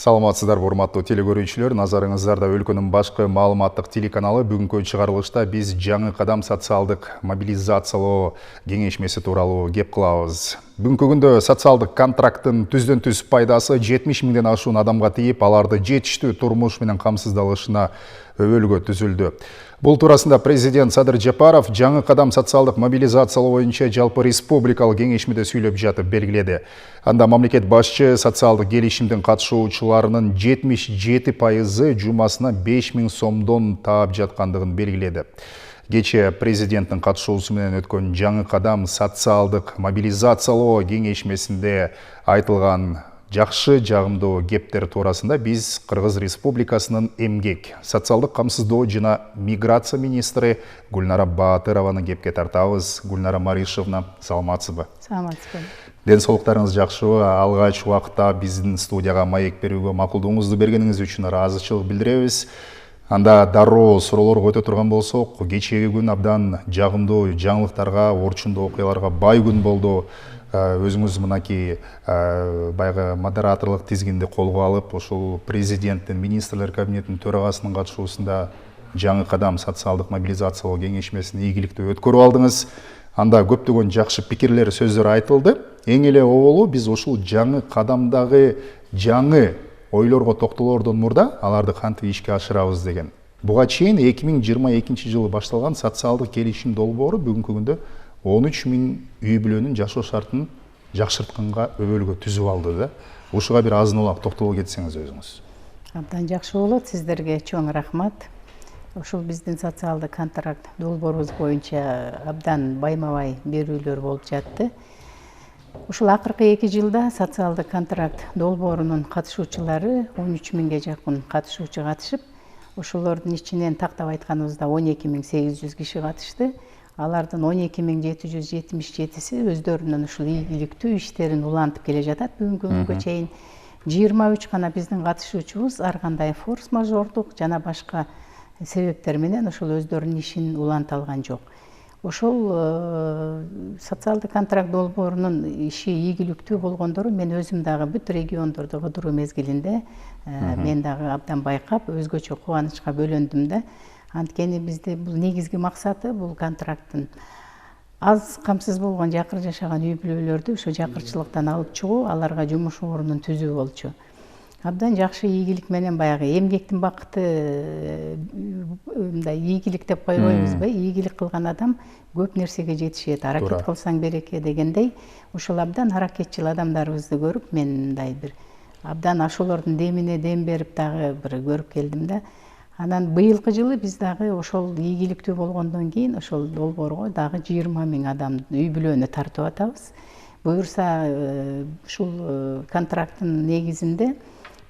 Саламатсыздар, урматтуу телекөрүүчүлөр. Назарыңыздарда өлкөнүн башкы маалыматтык телеканалы бүгүнкү чыгарылышта биз жаңы кадам социалдык мобилизациялоо кеңешмеси тууралуу кеп кылабыз. Бүгүнкү күндө социалдык контракттын түздөн түз пайдасы 70 миңден ашуун адамга тийип, аларды жетиштүү турмуш менен камсыздалышына өбөлгө түзүлдү. Бул туурасында президент Садыр Жапаров жаңы кадам социалдык мобилизациялоо боюнча жалпы республикалык кеңешмеде сүйлөп жатып белгиледи. Анда мамлекет башчы социалдык келишимдин катышуучуларынын 77% жумасына 5000 сомдон таап жаткандыгын белгиледи. Кечээ президенттин катышуусу менен өткөн жаңы кадам социалдык мобилизациялоо кеңешмесинде айтылган жакшы жагымдуу кептер туурасында биз Кыргыз Республикасынын эмгек, социалдык камсыздоо жана миграция министри Гүлнара Баатырованы кепке тартабыз. Гүлнара Маришевна, саламатсызбы? Саламатсызбы. Ден соолуктарыңыз жакшыбы? Алгач убакта биздин студияга маек берүүгө макулдугуңузду бергениңиз үчүн ыраазычылык билдиребиз. Анда дароо суроолорго өтө турган болсок, кечээги күн абдан жагымдуу жаңылыктарга, орчундуу окуяларга бай күн болду. Өзүңүз мынакей баягы модераторлук тизгинди колго алып, ошол президенттин, министрлер кабинетинин төрагасынын катышуусунда жаңы кадам социалдык мобилизациялоо кеңешмесин ийгиликтүү өткөрүп алдыңыз. Анда көптөгөн жакшы пикирлер, сөздөр айтылды. Эң эле оболу биз ушул жаңы кадамдагы жаңы ойлорго токтолоордон мурда аларды кантип ишке ашырабыз деген. Буга чейин 2022 жылы башталган социалдык келишим долбоору бүгүнкү күндө 13 миң үй бүлөнүн жашоо шартын жакшыртканга өбөлгө түзүп алды да. Ушуга бир азын улак токтоло кетсеңиз өзүңүз. Абдан жакшы болот. Сиздерге чоң рахмат. Ушул биздин социалдык контракт долбоорубуз боюнча абдан байма-бай берүүлөр болуп жатты. Ушул акыркы 2 жылда социалдык контракт долбоорунун катышуучулары 13 миңге жакын катышуучу катышып, ошолордун ичинен тактап айтканыбызда 12.800 киши катышты. Алардын 12.777-си өздөрүнүн ушул ийгиликтүү иштерин улантып келе жатат. Бүгүнкү күнгө чейин 23 гана биздин катышуучубуз ар кандай форс-мажордук жана башка себептер менен ошол өздөрүнүн ишин уланта алган жок. Ошол социалдык контракт долбоорунун иши ийгиликтүү болгондору мен өзүм дагы бүт региондорду кыдыруу мезгилинде мен дагы абдан байкап, өзгөчө кубанычка бөлөндүм да. Анткени бизде бул негизги максаты бул контракттын аз камсыз болгон жакыр жашаган үй бүлөлөрдү ушу жакырчылыктан алып чыгуу, аларга жумуш орунун түзүү болчу. Абдан жакшы ийгилик менен баягы эмгектин бакыты мындай ийгилик деп койбойбузбу? Ийгилик кылган адам көп нерсеге жетишет. Аракет кылсаң береке дегендей, ошол абдан аракетчил адамдарыбызды көрүп, мен мындай бир абдан ошолордун демине дем берип дагы бир көрүп келдим да. Анан быйылкы жылы биз дагы ошол ийгиликтүү болгондон кийин ошол долбоорго дагы 20 миң адам үй бүлөнү тартып атабыз. Буюрса ушул контракттын негизинде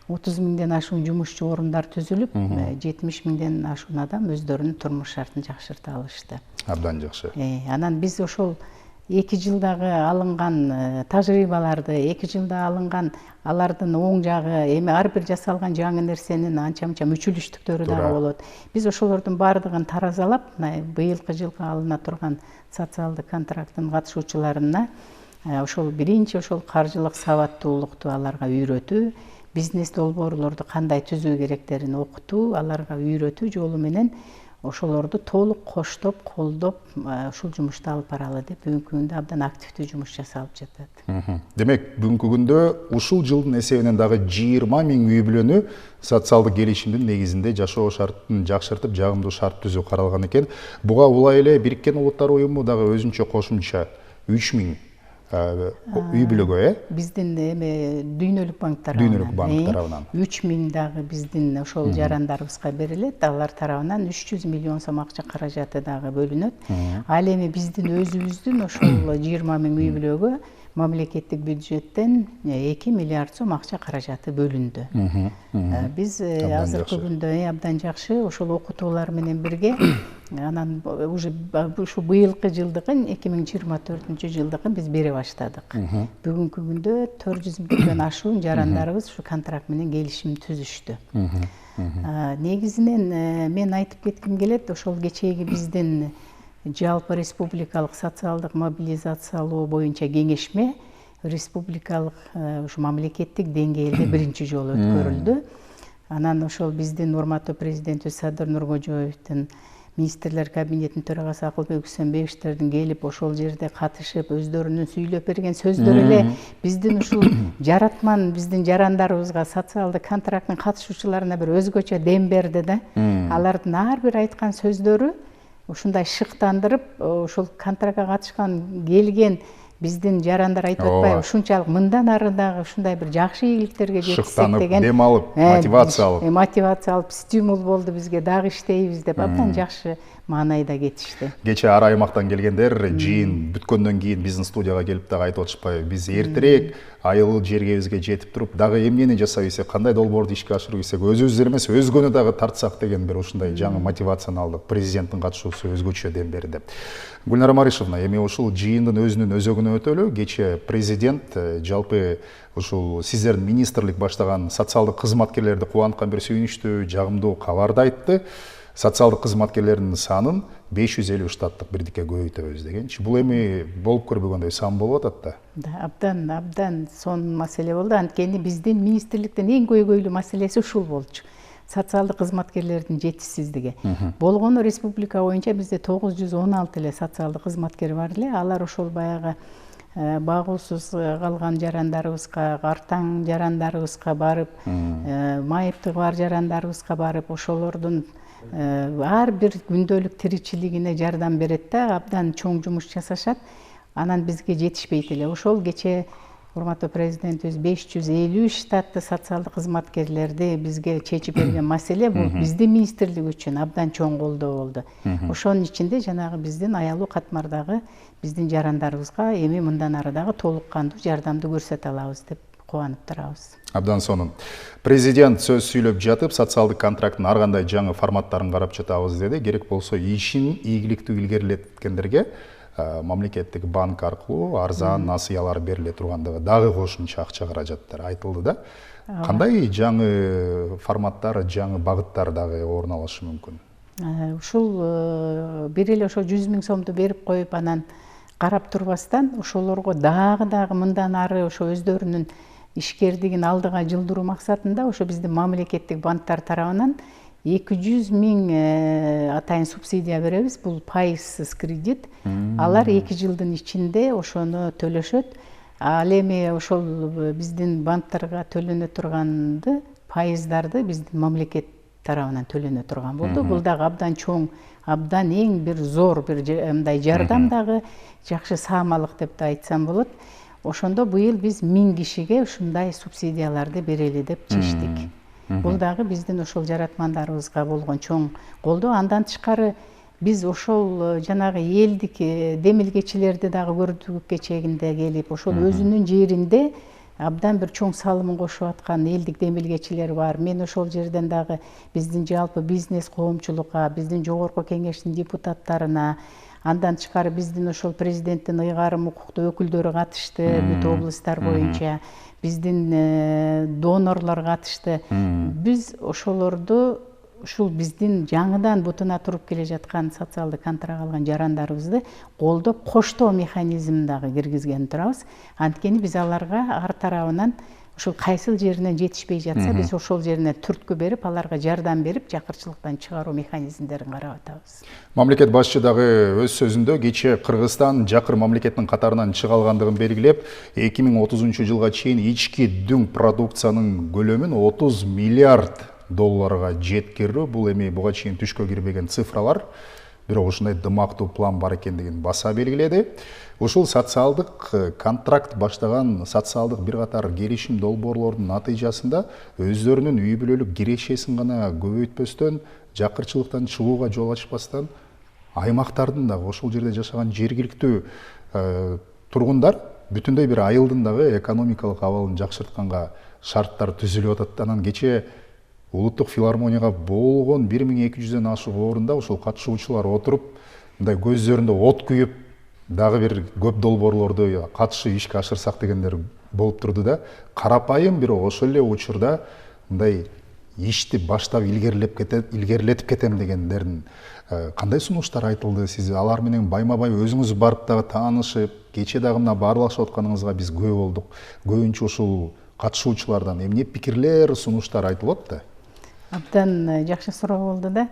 30 миңден ашуун жумушчу орундар түзүлүп, 70 миңден ашуун адам өздөрүнүн турмуш шартын жакшырта алышты. Абдан жакшы. Анан биз ошол 2 жылдагы алынган тажрыйбаларды, 2 жылда алынган алардын оң жагы, эми ар бир жасалган жаңы нерсенин анча-мынча мүчүлүштүктөрү дагы болот. Биз ошолордун баардыгын таразалап, быйылкы жылга алына турган социалдык контракттын катышуучуларына ошол биринчи ошол каржылык сабаттуулукту аларга үйрөтүү, бизнес долбоорлорду кандай түзүү керектерин окутуу, аларга үйрөтүү жолу менен ошолорду толук коштоп, колдоп, ушул жумушту алып баралы деп бүгүнкү күндө абдан активдүү жумуш жасалып жатат. Демек, бүгүнкү күндө ушул жылдын эсебинен дагы 20 миң үй бүлөнү социалдык келишимдин негизинде жашоо шартын жакшыртып, жагымдуу шарт түзүү каралган экен. Буга улай эле Бириккен Улуттар уюму дагы өзүнчө кошумча 3 миң үй бүлөгө, биздин эми Дүйнөлүк банк тарабынан 3 миң дагы биздин ошол жарандарыбызга берилет. Алар тарабынан 300 миллион сом акча каражаты дагы бөлүнөт. Ал эми биздин өзүбүздүн ошол 20 миң үй бүлөгө мамлекеттик бюджеттен 2 миллиард сом акча каражаты бөлүндү. Биз азыркы күндө абдан жакшы ошол окутуулар менен бирге анан уже ушу быйылкы жылдыгын 2024 жылдыгын биз бере баштадык. Бүгүнкү күндө 400 миңден ашуун жарандарыбыз ушу контракт менен келишим түзүштү. Негизинен мен айтып кетким келет, ошол кечээги биздин жалпы республикалык социалдык мобилизациялоо боюнча кеңешме республикалык ушу мамлекеттик деңгээлде биринчи жолу өткөрүлдү. Анан ошол биздин урматтуу президентибиз Садыр Нуркожоевдин министрлер кабинетинин төрагасы Акылбек Үсөнбековичтердин келип ошол жерде катышып өздөрүнүн сүйлөп берген сөздөр эле биздин ушул жаратман биздин жарандарыбызга, социалдык контракттын катышуучуларына бир өзгөчө дем берди да. Алардын ар бир айткан сөздөрү ушундай шыктандырып, ошол контрактка катышкан келген биздин жарандар айтып атпайбы, ушунчалык мындан ары дагы ушундай бир жакшы ийгиликтерге жетишсек деген дем алып, мотивация алып, стимул болду бизге, дагы иштейбиз деп абдан жакшы маанайда кетишти. Кечээ ар аймактан келгендер жыйын бүткөндөн кийин биздин студияга келип дагы айтып атышпайбы, биз эртерээк айыл жергебизге жетип туруп дагы эмнени жасап ийсек, кандай долбоорду ишке ашырып ийсек, өзүбүздөр эмес өзгөнү дагы тартсак деген бир ушундай жаңы мотивацияны алдык. Президенттин катышуусу өзгөчө дем берди. Гүлнара Маришевна, эми ушул жыйындын өзүнүн өзөгүнө өтөлү. Кечээ президент жалпы ушул сиздердин министрлик баштаган социалдык кызматкерлерди кубанткан бир сүйүнүчтүү, жагымдуу кабарды айтты. Социалдык кызматкерлердин санын 550 штаттык бирдикке көбөйтөбүз дегенчи. Бул эми болуп көрбөгөндөй сан болуп атат да. Да, абдан сонун маселе болду. Анткени биздин министрликтин эң көйгөйлүү маселеси ушул болчу. Социалдык кызматкерлердин жетишсиздиги. Болгону республика боюнча бизде 916 эле социалдык кызматкер бар эле. Алар ошол баягы багуусуз калган жарандарыбызга, картаң жарандарыбызга барып, майыптыгы бар жарандарыбызга барып, ошолордун ар бир күндөлүк тиричилигине жардам берет да, абдан чоң жумуш жасашат. Анан бизге жетишпейт эле. Ошол кечээ урматтуу президентибиз 550 штатты социалдык кызматкерлерди бизге чечип берген маселе бул биздин министрлик үчүн абдан чоң колдоо болду. Ошонун ичинде жанагы биздин аялуу катмардагы биздин жарандарыбызга эми мындан ары дагы толук кандуу жардамды көрсөтө алабыз деп кубанып турабыз. Абдан сонун. Президент сөз сүйлөп жатып, социалдык контракттын ар кандай жаңы форматтарын карап жатабыз деди. Керек болсо ишин ийгиликтүү илгерилеткендерге мамлекеттик банк аркылуу арзан насыялар бериле тургандыгы, дагы кошумча акча каражаттар айтылды да. Кандай жаңы форматтар, жаңы багыттар дагы орун алышы мүмкүн? Ушул бир эле ошо 100 000 сомду берип коюп анан карап турбастан, ошолорго дагы мындан ары ошо өздөрүнүн ишкердигин алдыга жылдыруу максатында ошо биздин мамлекеттик банктар тарабынан 200 000 атайын субсидия беребиз. Бул пайызсыз кредит. Алар 2 жылдын ичинде ошону төлөшөт. Ал эми ошол биздин банктарга төлөнө турганды, пайыздарды биздин мамлекет тарабынан төлөнө турган болду. Бул дагы абдан чоң, абдан эң бир зор бир мындай жардам дагы, жакшы саамалык деп да айтсам болот. Ошондо быйыл биз 1000 кишиге ушундай субсидияларды берели деп чечтик. Бул дагы биздин ошол жаратмандарыбызга болгон чоң колдоо. Андан тышкары биз ошол жанагы элдик демилгечилерди дагы көрдүк кечегинде келип, ошол өзүнүн жеринде абдан бир чоң салымын кошуп аткан элдик демилгечилер бар. Мен ошол жерден дагы биздин жалпы бизнес коомчулукка, биздин жогорку кеңештин депутаттарына, андан тышкары биздин ошол президенттин ыйгарым укуктуу өкүлдөрү катышты, бүт облустар боюнча, биздин донорлор катышты. Биз ошолорду ушул биздин жаңыдан бутуна туруп келе жаткан социалдык контракт алган жарандарыбызды колдоп коштоо механизмин дагы киргизген турабыз. Анткени биз аларга ар тарабынан ушул кайсыл жеринен жетишпей жатса, биз ошол жерине түрткү берип, аларга жардам берип, жакырчылыктан чыгаруу механизмдерин карап атабыз. Мамлекет башчы дагы өз сөзүндө кечээ Кыргызстан жакыр мамлекеттин катарынан чыга алгандыгын белгилеп, 2030-жылга чейин ички дүң продукциянын көлөмүн 30 миллиард долларга жеткирүү, бул эми буга чейин түшкө кирбеген цифралар, бирок ушундай дымактуу план бар экендигин баса белгиледи. Ушул социалдык контракт баштаган социалдык бир катар келишим долбоорлордун натыйжасында өздөрүнүн үй бүлөлүк кирешесин гана көбөйтпөстөн, жакырчылыктан чыгууга жол ачпастан, аймактардын дагы ошол жерде жашаган жергиликтүү тургундар бүтүндөй бир айылдын дагы экономикалык абалын жакшыртканга шарттар түзүлүп атат. Анан кечээ Улуттук филармонияга болгон 1200дөн ашык орунда ошол катышуучулар отуруп, мындай көздөрүндө от күйүп, дагы бир көп долбоорлорду катышып ишке ашырсак дегендер болуп турду да. Карапайым бирок ошол эле учурда мындай ишти баштап илгерилетип кетем дегендердин кандай сунуштар айтылды? Сиз алар менен байма бай өзүңүз барып дагы таанышып, кече дагы мына баарлашып атканыңызга биз күбө болдук. Көбүнчө ушул катышуучулардан эмне пикирлер, сунуштар айтылып атты? Абдан жакшы суроо болду да.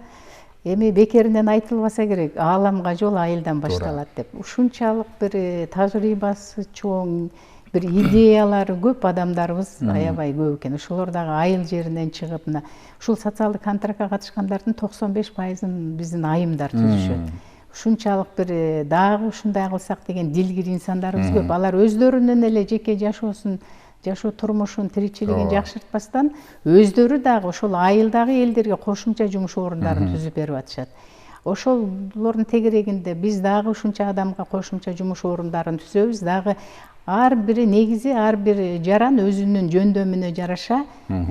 Эми бекеринен айтылбаса керек, ааламга жол айылдан башталат деп. Ушунчалык бир тажрыйбасы чоң, бир идеялары көп адамдарыбыз аябай көп экен. Ошолор дагы айыл жеринен чыгып, мына ушул социалдык контрактка катышкандардын 95%-ын биздин айымдар түзүшөт. Ушунчалык бир дагы ушундай кылсак деген дилгир инсандарыбыз көп. Алар өздөрүнүн эле жеке жашоо турмушун, тиричилигин жакшыртпастан өздөрү дагы ошол айылдагы элдерге кошумча жумуш орундарын түзүп берип атышат. Ошолордун тегерегинде биз дагы ушунча адамга кошумча жумуш орундарын түзөбүз, дагы ар бири негизи ар бир жаран өзүнүн жөндөмүнө жараша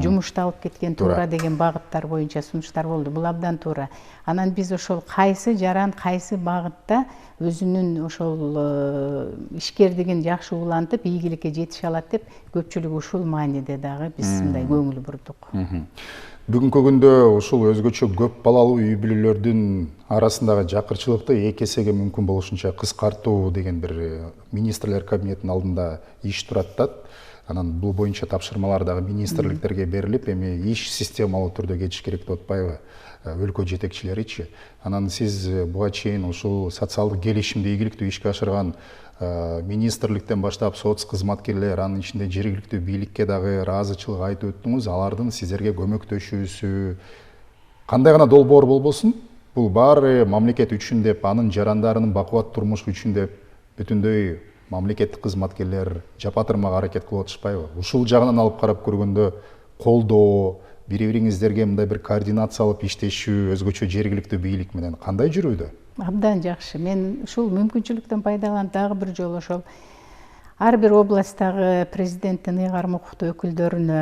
жумушту алып кеткен туура деген багыттар боюнча сунуштар болду. Бул абдан туура. Анан биз ошол кайсы жаран кайсы багытта өзүнүн ошол ишкердигин жакшы улантып, ийгиликке жетише алат деп көпчүлүк ушул мааниде дагы биз мындай көңүл бурдук. Бүгүнкү күндө ушул өзгөчө көп балалуу үй бүлөлөрдүн арасындагы жакырчылыкты 2 эсеге мүмкүн болушунча кыскартуу деген бир министрлер кабинетинин алдында иш турат да. Анан бул боюнча тапшырмалар дагы министрликтерге берилип, эми иш системалуу түрдө кетиш керек деп атпайбы өлкө жетекчилеричи. Анан сиз буга чейин ушул социалдык келишимди ийгиликтүү ишке ашырган министрликтен баштап соц кызматкерлер, анын ичинде жергиликтүү бийликке дагы ыраазычылык айтып өттүңүз. Алардын сиздерге көмөктөшүүсү кандай гана долбоор болбосун, бул баары мамлекет үчүн деп, анын жарандарынын бакубат турмуш үчүн деп бүтүндөй мамлекеттик кызматкерлер жапатырмак аракет кылып атышпайбы? Ушул жагынан алып карап көргөндө колдоо, бири-бириңиздерге мындай бир координация алып иштешүү өзгөчө жергиликтүү бийлик менен кандай жүрүүдө? Абдан жакшы. Мен ушул мүмкүнчүлүктөн пайдаланып дагы бир жолу ошол ар бир областтагы президенттин ыйгарым укуктуу өкүлдөрүнө,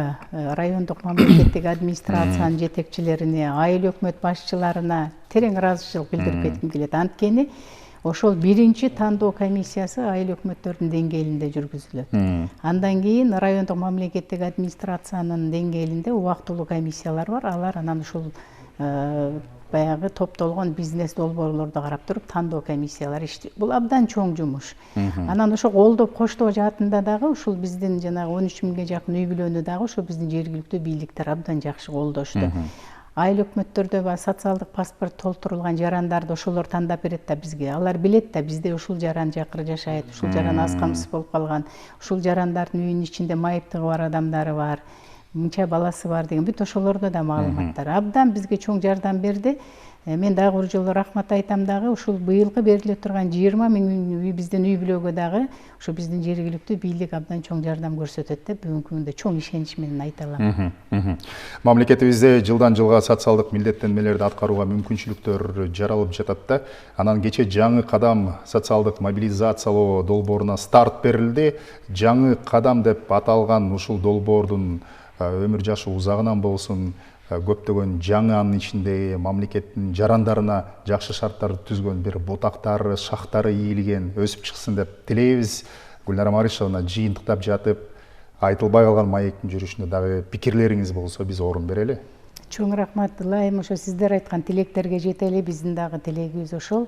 райондук мамлекеттик администрациянын жетекчилерине, айыл өкмөт башчыларына терең ыраазычылык билдирип кетким келет. Анткени ошол биринчи тандоо комиссиясы айыл өкмөттөрдүн деңгээлинде жүргүзүлөт. Андан кийин райондук мамлекеттик администрациянын деңгээлинде убактылуу комиссиялар бар. Алар анан ушул баягы топтолгон бизнес долбоорлорду карап туруп тандоо комиссиялар иштейт. Бул абдан чоң жумуш. Анан ошо колдоп коштоо жаатында дагы ушул биздин жанагы 13 миңге жакын үй бүлөнү дагы ошо биздин жергиликтүү бийликтер абдан жакшы колдошту. Айыл өкмөттөрдө социалдык паспорт толтурулган жарандарды ошолор тандап берет да бизге. Алар билет да бизде ушул жаран жакыр жашайт, ушул жаран аз камсыз болуп калган, ушул жарандардын үйүнүн ичинде майыптыгы бар адамдары бар, мынча баласы бар деген бүт ошолордо да маалыматтар. Абдан бизге чоң жардам берди. Мен дагы бир жолу рахмат айтам дагы, ушул быйылкы бериле турган 20 миң биздин үй бүлөгө дагы ушу биздин жергиликтүү бийлик абдан чоң жардам көрсөтөт деп бүгүнкү күндө чоң ишенич менен айта алам. Мамлекетибизде жылдан жылга социалдык милдеттенмелерди аткарууга мүмкүнчүлүктөр жаралып жатат да. Анан кече жаңы кадам социалдык мобилизациялоо долбооруна старт берилди. Жаңы кадам деп аталган ушул долбоордун өмүр жашы узагынан болсун, көптөгөн жаңы анын ичинде мамлекеттин жарандарына жакшы шарттарды түзгөн бир бутактары, шактары ийилген өсүп чыксын деп тилейбиз. Гүлнара Маришевна жыйынтыктап жатып, айтылбай калган маектин жүрүшүнө дагы пикирлериңиз болсо биз орун берели. Чоң рахмат. Ылайым ошо сиздер айткан тилектерге жетели, биздин дагы тилегибиз ошол.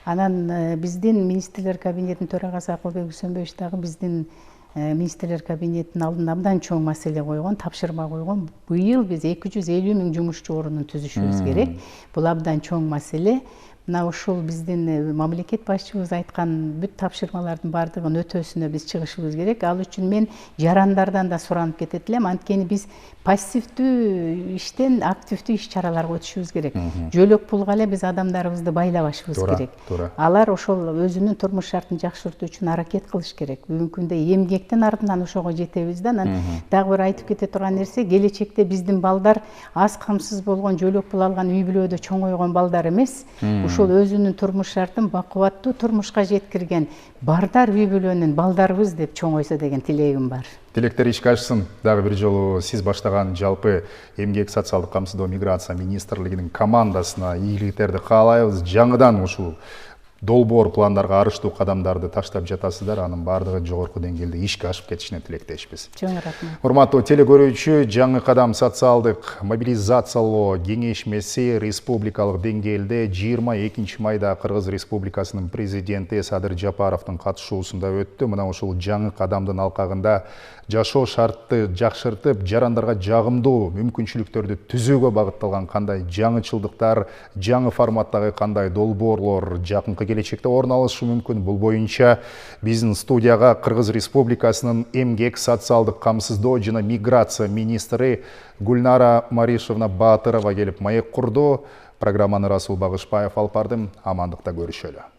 Анан биздин министрлер кабинетинин төрагасы Акылбек Үсөнбаевич дагы биздин министрлер кабинетинин алдына абдан чоң маселе койгон, тапшырма койгон. Быйыл биз 250 миң жумушчу орунун түзүшүбүз керек. Бул абдан чоң маселе. Мына ушул биздин мамлекет башчыбыз айткан бүт тапшырмалардын бардыгын өтөөсүнө биз чыгышыбыз керек. Ал үчүн мен жарандардан да суранып кетет элем. Анткени биз пассивдүү иштен активдүү иш чараларга өтүшүбүз керек. Жөлөк пулга эле биз адамдарыбызды байлабашыбыз керек. Алар ошол өзүнүн турмуш шартын жакшыртуу үчүн аракет кылыш керек. Бүгүнкү күндө эмгектин артынан ошого жетебиз да. Анан дагы бир айтып кете турган нерсе, келечекте биздин балдар аз камсыз болгон, жөлөк пул алган үй бүлөдө чоңойгон балдар эмес. Ушул өзүнүн турмуш шартын бакубаттуу турмушка жеткирген бардар үй бүлөнүн балдарыбыз деп чоңойсо деген тилегим бар. Тилектер ишке ашсын. Дагы бир жолу сиз баштаган жалпы эмгек социалдык камсыздоо миграция министрлигинин командасына ийгиликтерди каалайбыз. Жаңыдан ушул долбоор пландарга арыштуу кадамдарды таштап жатасыздар, анын баардыгы жогорку деңгээлде ишке ашып кетишине тилектешпиз. Чоң рахмат. Урматтуу телекөрүүчү, жаңы кадам социалдык мобилизациялоо кеңешмеси республикалык деңгээлде 22 майда Кыргыз Республикасынын президенти Садыр Жапаровдун катышуусунда өттү. Мына ушул жаңы кадамдын алкагында жашоо шартты жакшыртып, жарандарга жагымдуу мүмкүнчүлүктөрдү түзүүгө багытталган кандай жаңычылдыктар, жаңы форматтагы кандай долбоорлор жакынкы келечекте орун алышы мүмкүн. Бул боюнча биздин студияга Кыргыз Республикасынын эмгек, социалдык камсыздоо жана миграция министри Гульнара Маришевна Баатырова келип маек курду. Программаны Расул Багышбаев алып бардым. Амандыкта көрүшөлү.